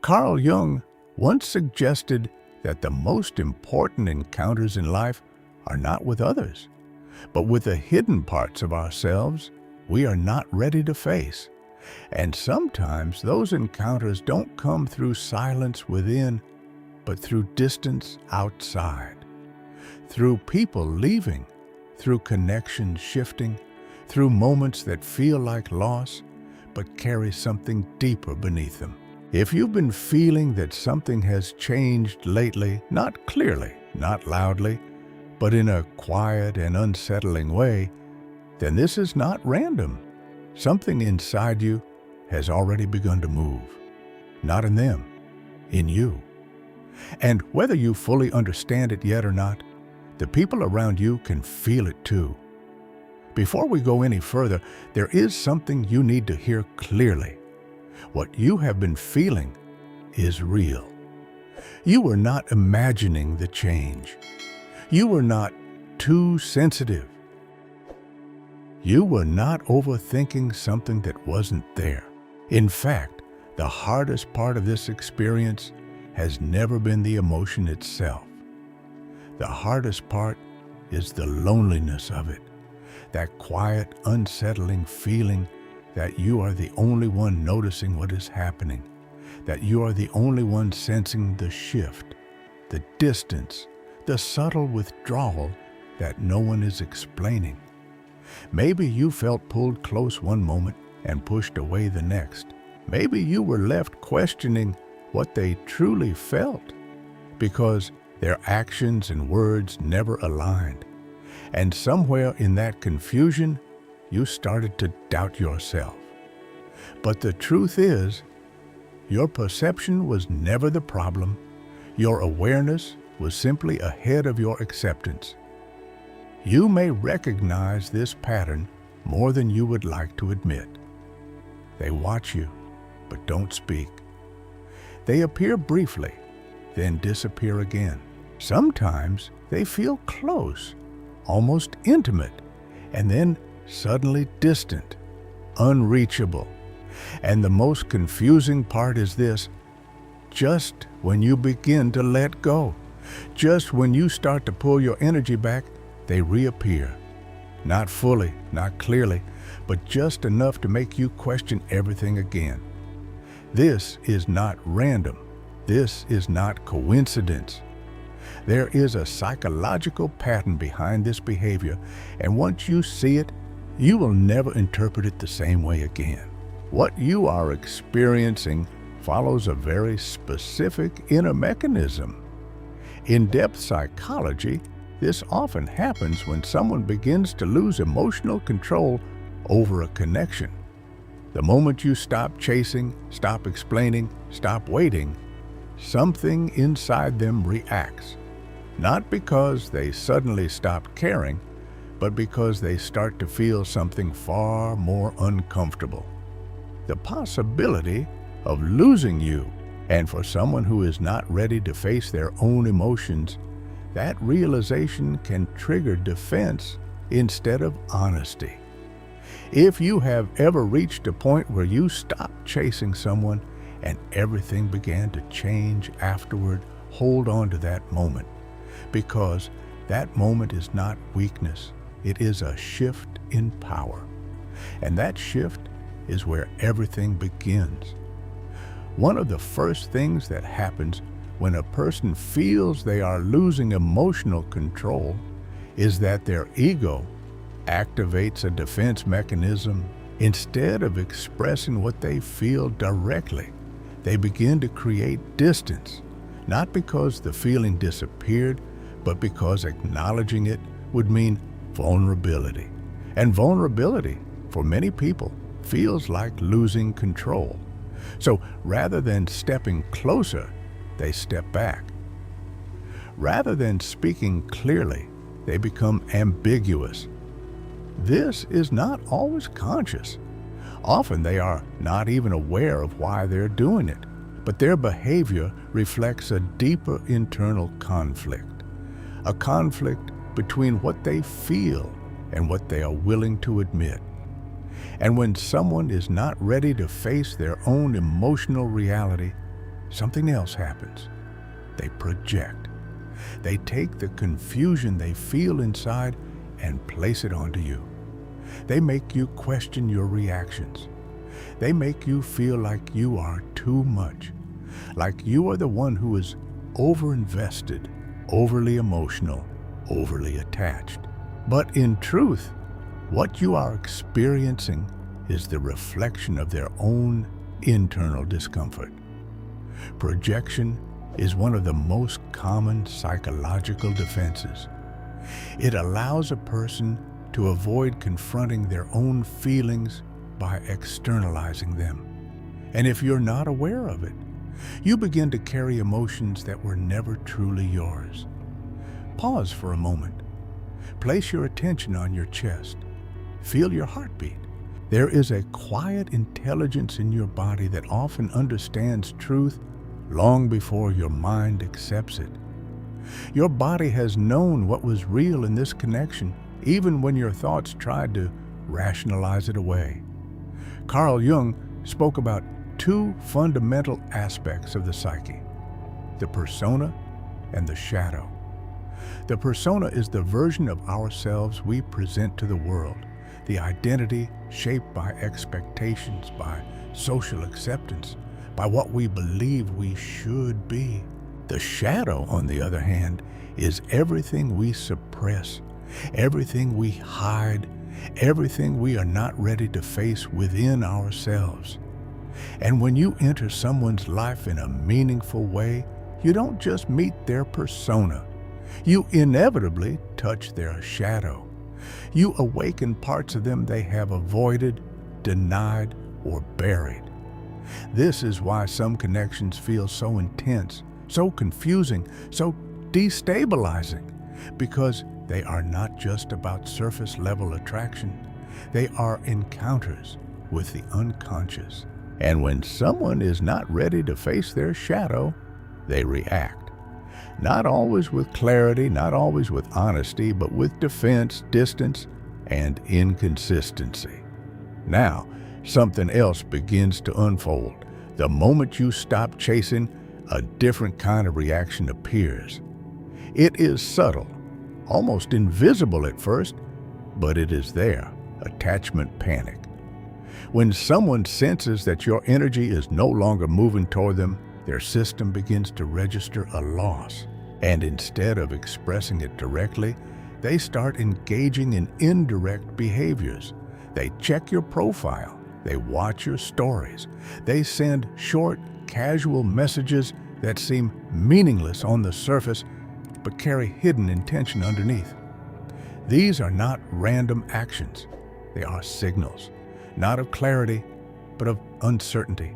Carl Jung once suggested that the most important encounters in life are not with others, but with the hidden parts of ourselves we are not ready to face. And sometimes those encounters don't come through silence within, but through distance outside. Through people leaving, through connections shifting, through moments that feel like loss, but carry something deeper beneath them. If you've been feeling that something has changed lately, not clearly, not loudly, but in a quiet and unsettling way, then this is not random. Something inside you has already begun to move. Not in them, in you. And whether you fully understand it yet or not, the people around you can feel it too. Before we go any further, there is something you need to hear clearly. What you have been feeling is real. You were not imagining the change. You were not too sensitive. You were not overthinking something that wasn't there. In fact, the hardest part of this experience has never been the emotion itself. The hardest part is the loneliness of it, that quiet, unsettling feeling that you are the only one noticing what is happening, that you are the only one sensing the shift, the distance, the subtle withdrawal that no one is explaining. Maybe you felt pulled close one moment and pushed away the next. Maybe you were left questioning what they truly felt because their actions and words never aligned. And somewhere in that confusion, you started to doubt yourself. But the truth is, your perception was never the problem. Your awareness was simply ahead of your acceptance. You may recognize this pattern more than you would like to admit. They watch you, but don't speak. They appear briefly, then disappear again. Sometimes they feel close, almost intimate, and then suddenly distant, unreachable. And the most confusing part is this: just when you begin to let go, just when you start to pull your energy back, they reappear. Not fully, not clearly, but just enough to make you question everything again. This is not random. This is not coincidence. There is a psychological pattern behind this behavior, and once you see it, you will never interpret it the same way again. What you are experiencing follows a very specific inner mechanism. In depth psychology, this often happens when someone begins to lose emotional control over a connection. The moment you stop chasing, stop explaining, stop waiting, something inside them reacts. Not because they suddenly stop caring, but because they start to feel something far more uncomfortable. The possibility of losing you. And for someone who is not ready to face their own emotions, that realization can trigger defense instead of honesty. If you have ever reached a point where you stopped chasing someone and everything began to change afterward, hold on to that moment, because that moment is not weakness. It is a shift in power. And that shift is where everything begins. One of the first things that happens when a person feels they are losing emotional control is that their ego activates a defense mechanism. Instead of expressing what they feel directly, they begin to create distance, not because the feeling disappeared, but because acknowledging it would mean vulnerability. And vulnerability, for many people, feels like losing control. So rather than stepping closer, they step back. Rather than speaking clearly, they become ambiguous. This is not always conscious. Often they are not even aware of why they're doing it, but their behavior reflects a deeper internal conflict, a conflict between what they feel and what they are willing to admit. And when someone is not ready to face their own emotional reality, something else happens. They project. They take the confusion they feel inside and place it onto you. They make you question your reactions. They make you feel like you are too much, like you are the one who is overinvested, overly emotional, overly attached. But in truth, what you are experiencing is the reflection of their own internal discomfort. Projection is one of the most common psychological defenses. It allows a person to avoid confronting their own feelings by externalizing them. And if you're not aware of it, you begin to carry emotions that were never truly yours. Pause for a moment. Place your attention on your chest. Feel your heartbeat. There is a quiet intelligence in your body that often understands truth long before your mind accepts it. Your body has known what was real in this connection, even when your thoughts tried to rationalize it away. Carl Jung spoke about two fundamental aspects of the psyche: the persona and the shadow. The persona is the version of ourselves we present to the world, the identity shaped by expectations, by social acceptance, by what we believe we should be. The shadow, on the other hand, is everything we suppress, everything we hide, everything we are not ready to face within ourselves. And when you enter someone's life in a meaningful way, you don't just meet their persona. You inevitably touch their shadow. You awaken parts of them they have avoided, denied, or buried. This is why some connections feel so intense, so confusing, so destabilizing, because they are not just about surface-level attraction. They are encounters with the unconscious. And when someone is not ready to face their shadow, they react. Not always with clarity, not always with honesty, but with defense, distance, and inconsistency. Now, something else begins to unfold. The moment you stop chasing, a different kind of reaction appears. It is subtle, almost invisible at first, but it is there: attachment panic. When someone senses that your energy is no longer moving toward them, their system begins to register a loss. And instead of expressing it directly, they start engaging in indirect behaviors. They check your profile. They watch your stories. They send short, casual messages that seem meaningless on the surface, but carry hidden intention underneath. These are not random actions. They are signals, not of clarity, but of uncertainty,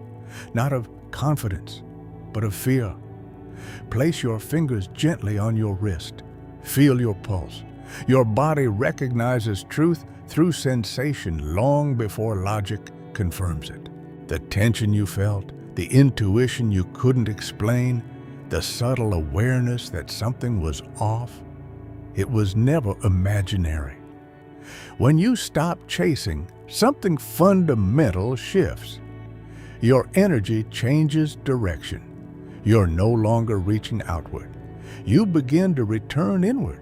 not of confidence, but of fear. Place your fingers gently on your wrist. Feel your pulse. Your body recognizes truth through sensation long before logic confirms it. The tension you felt, the intuition you couldn't explain, the subtle awareness that something was off, it was never imaginary. When you stop chasing, something fundamental shifts. Your energy changes direction. You're no longer reaching outward. You begin to return inward.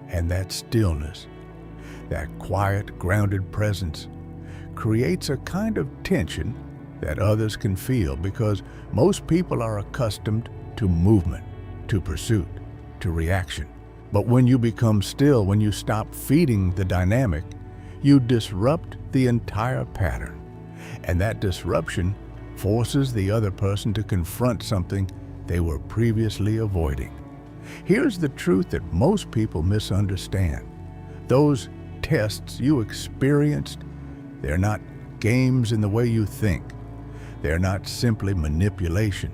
And that stillness, that quiet, grounded presence, creates a kind of tension that others can feel, because most people are accustomed to movement, to pursuit, to reaction. But when you become still, when you stop feeding the dynamic, you disrupt the entire pattern. And that disruption forces the other person to confront something they were previously avoiding. Here's the truth that most people misunderstand. Those tests you experienced, they're not games in the way you think. They're not simply manipulation.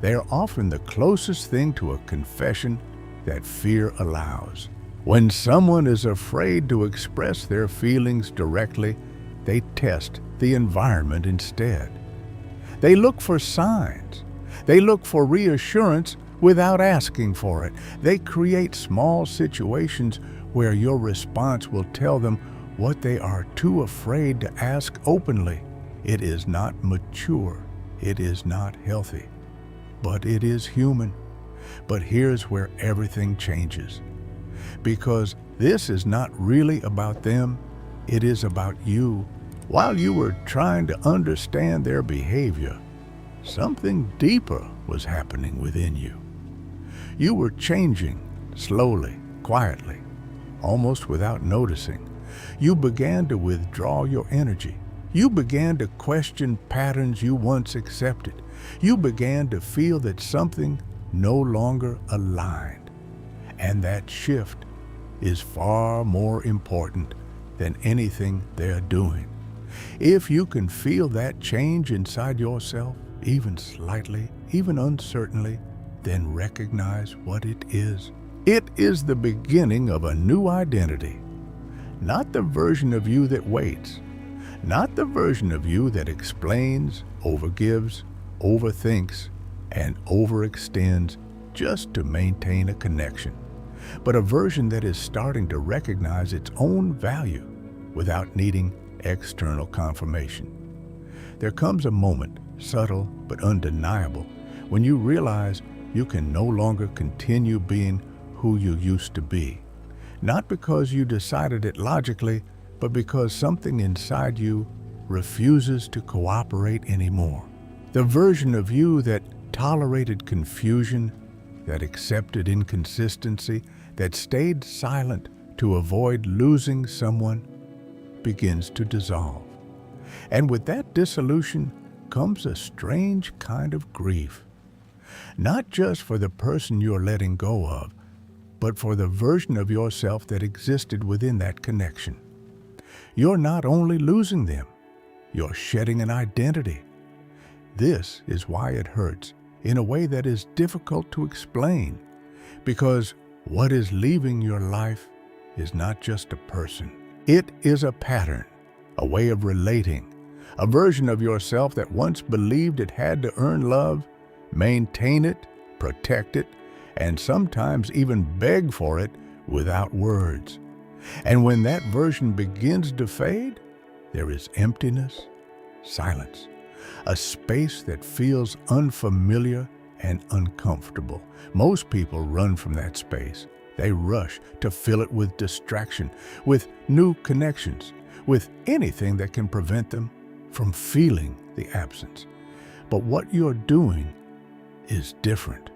They're often the closest thing to a confession that fear allows. When someone is afraid to express their feelings directly, they test the environment instead. They look for signs. They look for reassurance without asking for it. They create small situations where your response will tell them what they are too afraid to ask openly. It is not mature. It is not healthy. but it is human. But here's where everything changes. Because this is not really about them, it is about you. While you were trying to understand their behavior, something deeper was happening within you. You were changing slowly, quietly, almost without noticing. You began to withdraw your energy. You began to question patterns you once accepted. You began to feel that something no longer aligned. And that shift is far more important than anything they're doing. If you can feel that change inside yourself, even slightly, even uncertainly, then recognize what it is. It is the beginning of a new identity. Not the version of you that waits. Not the version of you that explains, overgives, overthinks, and overextends just to maintain a connection. But a version that is starting to recognize its own value without needing external confirmation. There comes a moment, subtle but undeniable, when you realize you can no longer continue being who you used to be. Not because you decided it logically, but because something inside you refuses to cooperate anymore. The version of you that tolerated confusion, that accepted inconsistency, that stayed silent to avoid losing someone, begins to dissolve. And with that dissolution comes a strange kind of grief. Not just for the person you're letting go of, but for the version of yourself that existed within that connection. You're not only losing them, you're shedding an identity. This is why it hurts in a way that is difficult to explain, because what is leaving your life is not just a person. It is a pattern, a way of relating, a version of yourself that once believed it had to earn love, maintain it, protect it, and sometimes even beg for it without words. And when that version begins to fade, there is emptiness, silence, a space that feels unfamiliar and uncomfortable. Most people run from that space. They rush to fill it with distraction, with new connections, with anything that can prevent them from feeling the absence. But what you're doing is different.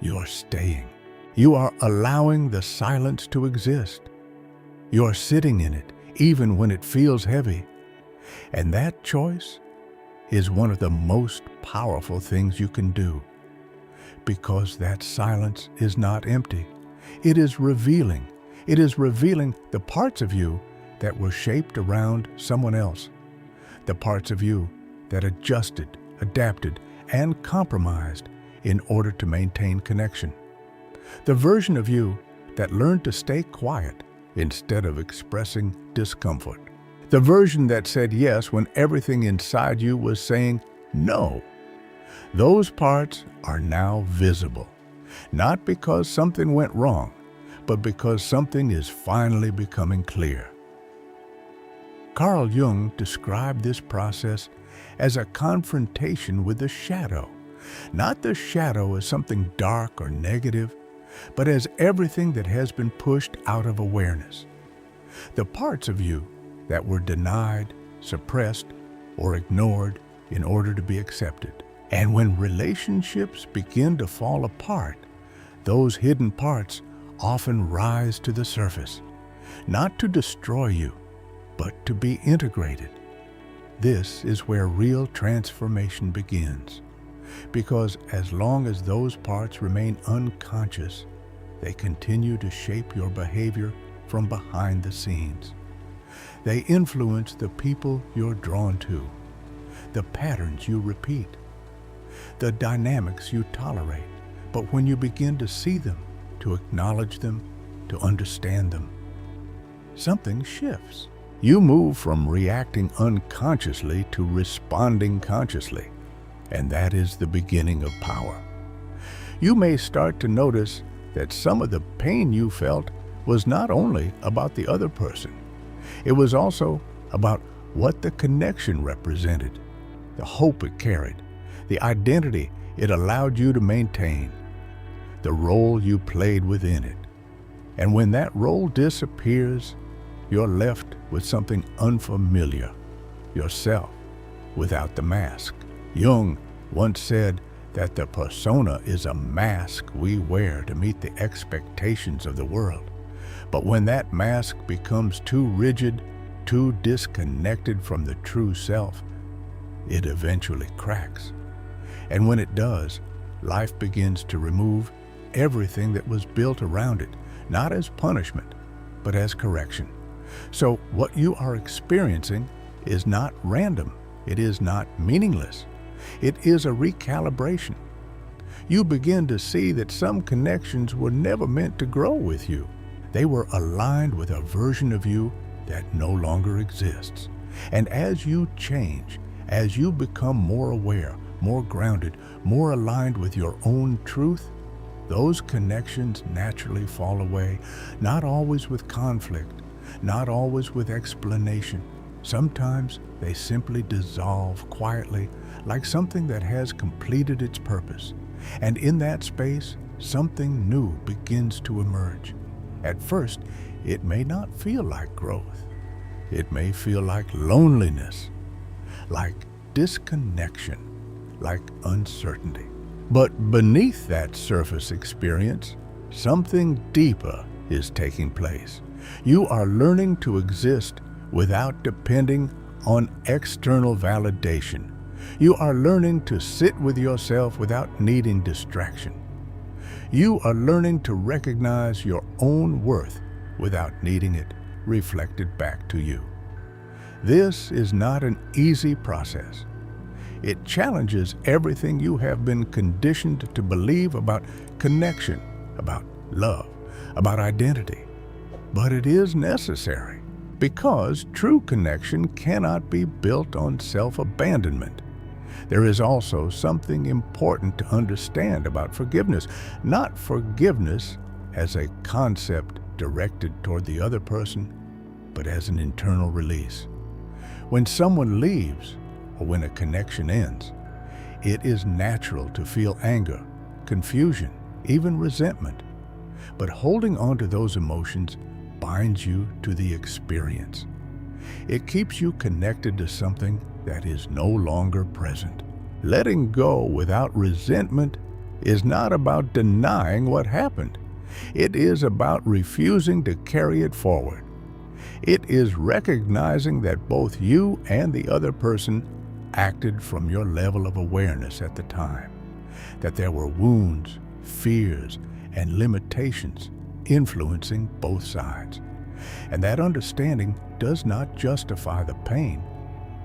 You're staying. You are allowing the silence to exist. You're sitting in it, even when it feels heavy. And that choice is one of the most powerful things you can do, because that silence is not empty. It is revealing. It is revealing the parts of you that were shaped around someone else, the parts of you that adjusted, adapted, and compromised in order to maintain connection, the version of you that learned to stay quiet instead of expressing discomfort, the version that said yes when everything inside you was saying no. Those parts are now visible, not because something went wrong, but because something is finally becoming clear. Carl Jung described this process as a confrontation with the shadow, not the shadow as something dark or negative, but as everything that has been pushed out of awareness. The parts of you that were denied, suppressed, or ignored in order to be accepted. And when relationships begin to fall apart, those hidden parts often rise to the surface, not to destroy you, but to be integrated. This is where real transformation begins, because as long as those parts remain unconscious, they continue to shape your behavior from behind the scenes. They influence the people you're drawn to, the patterns you repeat, the dynamics you tolerate. But when you begin to see them, to acknowledge them, to understand them, something shifts. You move from reacting unconsciously to responding consciously, and that is the beginning of power. You may start to notice that some of the pain you felt was not only about the other person, it was also about what the connection represented, the hope it carried, the identity It allowed you to maintain the role you played within it. And when that role disappears, you're left with something unfamiliar, yourself, without the mask. Jung once said that the persona is a mask we wear to meet the expectations of the world. But when that mask becomes too rigid, too disconnected from the true self, it eventually cracks. And when it does, life begins to remove everything that was built around it, not as punishment, but as correction. So what you are experiencing is not random. It is not meaningless. It is a recalibration. You begin to see that some connections were never meant to grow with you. They were aligned with a version of you that no longer exists. And as you change, as you become more aware, more grounded, more aligned with your own truth, those connections naturally fall away, not always with conflict, not always with explanation. Sometimes they simply dissolve quietly, like something that has completed its purpose. And in that space, something new begins to emerge. At first, it may not feel like growth. It may feel like loneliness, like disconnection, like uncertainty. But beneath that surface experience, something deeper is taking place. You are learning to exist without depending on external validation. You are learning to sit with yourself without needing distraction. You are learning to recognize your own worth without needing it reflected back to you. This is not an easy process. It challenges everything you have been conditioned to believe about connection, about love, about identity. But it is necessary, because true connection cannot be built on self-abandonment. There is also something important to understand about forgiveness. Not forgiveness as a concept directed toward the other person, but as an internal release. When someone leaves, or when a connection ends, it is natural to feel anger, confusion, even resentment. But holding on to those emotions binds you to the experience. It keeps you connected to something that is no longer present. Letting go without resentment is not about denying what happened. It is about refusing to carry it forward. It is recognizing that both you and the other person acted from your level of awareness at the time, that there were wounds, fears, and limitations influencing both sides. And that understanding does not justify the pain,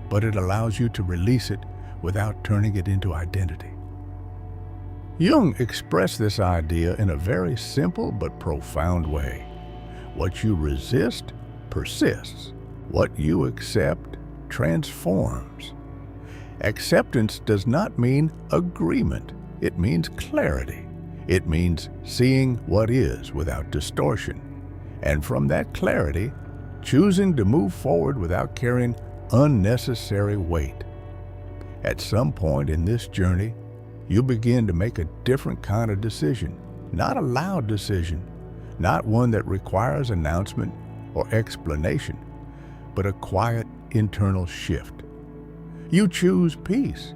but it allows you to release it without turning it into identity. Jung expressed this idea in a very simple but profound way. What you resist persists. What you accept transforms. Acceptance does not mean agreement. It means clarity. It means seeing what is without distortion. And from that clarity, choosing to move forward without carrying unnecessary weight. At some point in this journey, you begin to make a different kind of decision. Not a loud decision, not one that requires announcement or explanation, but a quiet internal shift. You choose peace.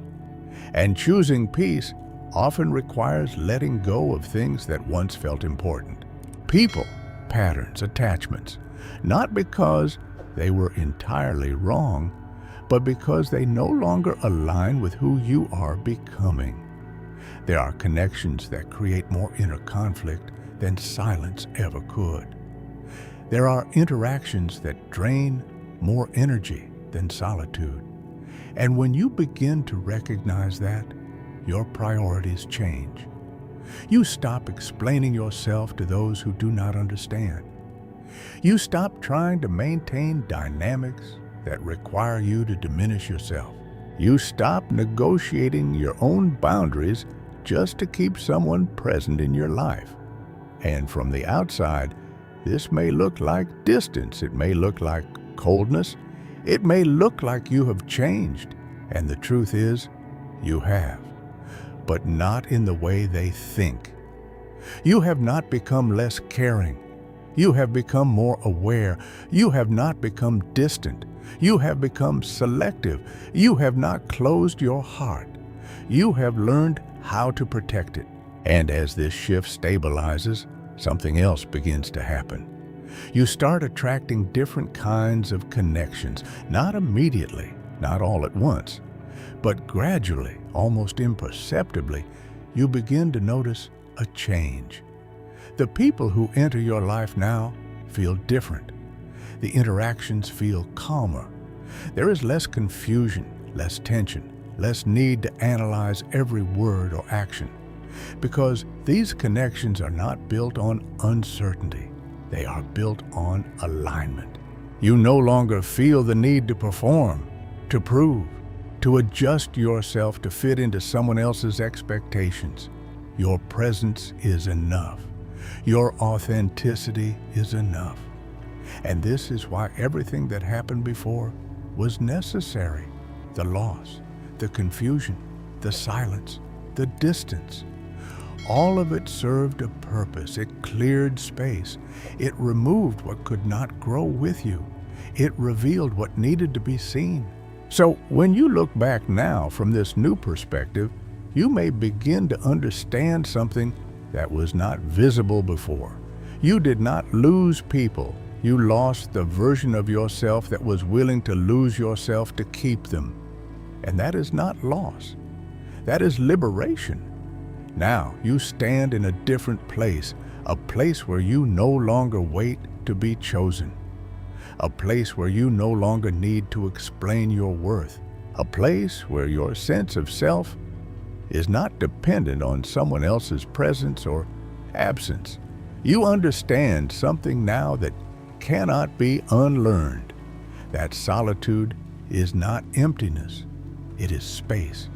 And choosing peace often requires letting go of things that once felt important. People, patterns, attachments, not because they were entirely wrong, but because they no longer align with who you are becoming. There are connections that create more inner conflict than silence ever could. There are interactions that drain more energy than solitude. And when you begin to recognize that, your priorities change. You stop explaining yourself to those who do not understand. You stop trying to maintain dynamics that require you to diminish yourself. You stop negotiating your own boundaries just to keep someone present in your life. And from the outside, this may look like distance. It may look like coldness. It may look like you have changed. And the truth is, you have. but not in the way they think. You have not become less caring. You have become more aware. You have not become distant. You have become selective. You have not closed your heart. You have learned how to protect it. And as this shift stabilizes, something else begins to happen. You start attracting different kinds of connections, not immediately, not all at once, but gradually, almost imperceptibly, you begin to notice a change. The people who enter your life now feel different. The interactions feel calmer. There is less confusion, less tension, less need to analyze every word or action, because these connections are not built on uncertainty. They are built on alignment. You no longer feel the need to perform, to prove, to adjust yourself to fit into someone else's expectations. Your presence is enough. Your authenticity is enough. And this is why everything that happened before was necessary. The loss, the confusion, the silence, the distance. All of it served a purpose. It cleared space. It removed what could not grow with you. It revealed what needed to be seen. So when you look back now from this new perspective, you may begin to understand something that was not visible before. You did not lose people. You lost the version of yourself that was willing to lose yourself to keep them. And that is not loss. That is liberation. Now you stand in a different place, a place where you no longer wait to be chosen, a place where you no longer need to explain your worth, a place where your sense of self is not dependent on someone else's presence or absence. You understand something now that cannot be unlearned, that solitude is not emptiness, it is space.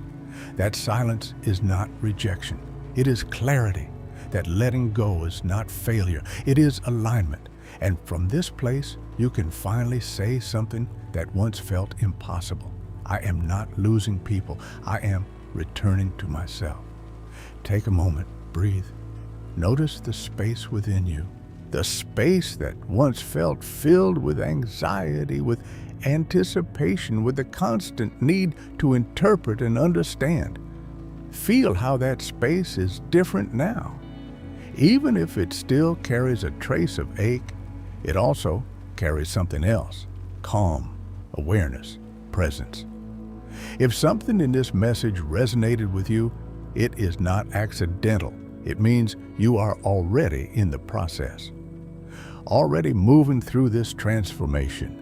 That silence is not rejection. It is clarity. That letting go is not failure. It is alignment. And from this place, you can finally say something that once felt impossible. I am not losing people. I am returning to myself. Take a moment, breathe. Notice the space within you. The space that once felt filled with anxiety, with anticipation, with the constant need to interpret and understand. Feel how that space is different now. Even if it still carries a trace of ache, it also carries something else: calm, awareness, presence. If something in this message resonated with you, it is not accidental. It means you are already in the process, already moving through this transformation,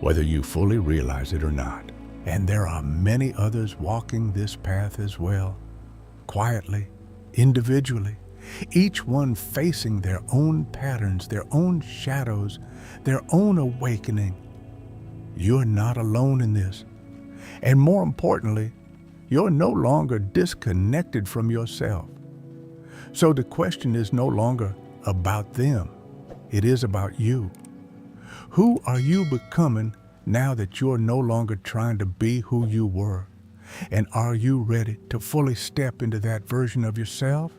whether you fully realize it or not. And there are many others walking this path as well, quietly, individually, each one facing their own patterns, their own shadows, their own awakening. You're not alone in this. And more importantly, you're no longer disconnected from yourself. So the question is no longer about them. It is about you. Who are you becoming now that you're no longer trying to be who you were? And are you ready to fully step into that version of yourself?